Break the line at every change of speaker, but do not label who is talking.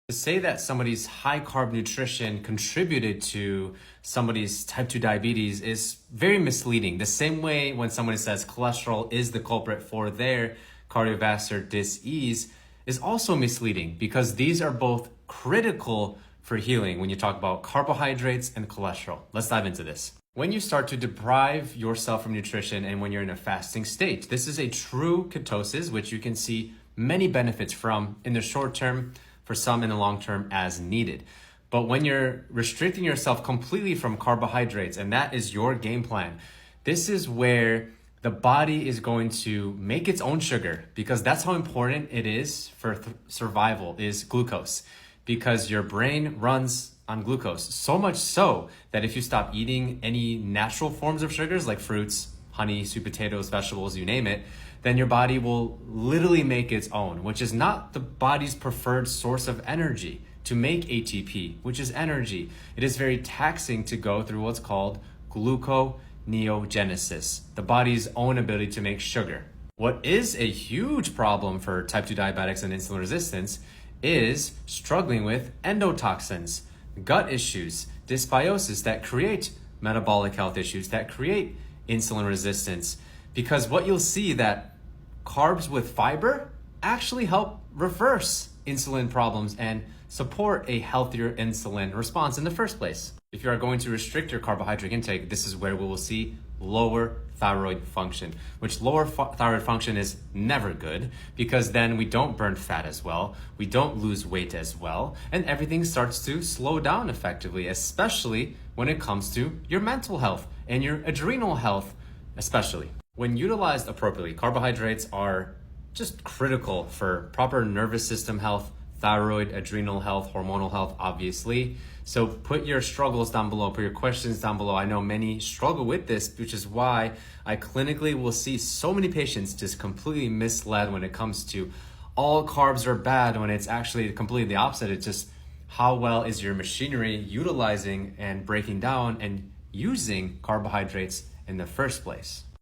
To say that somebody's high carb nutrition contributed to somebody's type 2 diabetes is very misleading. The same way when somebody says cholesterol is the culprit for their cardiovascular disease is also misleading, because these are both critical for healing when you talk about carbohydrates and cholesterol. Let's dive into this. When you start to deprive yourself from nutrition and when you're in a fasting state, this is a true ketosis, which you can see many benefits from in the short term, for some in the long term as needed. But when you're restricting yourself completely from carbohydrates, and that is your game plan, this is where the body is going to make its own sugar, because that's how important it is for survival, is glucose, because your brain runs on glucose. So much so that if you stop eating any natural forms of sugars like fruits, honey, sweet potatoes, vegetables, you name it, then your body will literally make its own, which is not the body's preferred source of energy to make ATP, which is energy. It is very taxing to go through what's called gluconeogenesis, the body's own ability to make sugar. What is a huge problem for type 2 diabetics and insulin resistance is struggling with endotoxins, gut issues, dysbiosis that create metabolic health issues, that create insulin resistance. Because what you'll see that carbs with fiber actually help reverse insulin problems and support a healthier insulin response in the first place. If you are going to restrict your carbohydrate intake, this is where we will see lower thyroid function, which lower thyroid function is never good, because then we don't burn fat as well, we don't lose weight as well, and everything starts to slow down effectively, especially when it comes to your mental health and your adrenal health, especially. When utilized appropriately, carbohydrates are just critical for proper nervous system health, thyroid, adrenal health, hormonal health, obviously. So put your struggles down below, put your questions down below. I know many struggle with this, which is why I clinically will see so many patients just completely misled when it comes to all carbs are bad, when it's actually completely the opposite. It's just how well is your machinery utilizing and breaking down and using carbohydrates in the first place.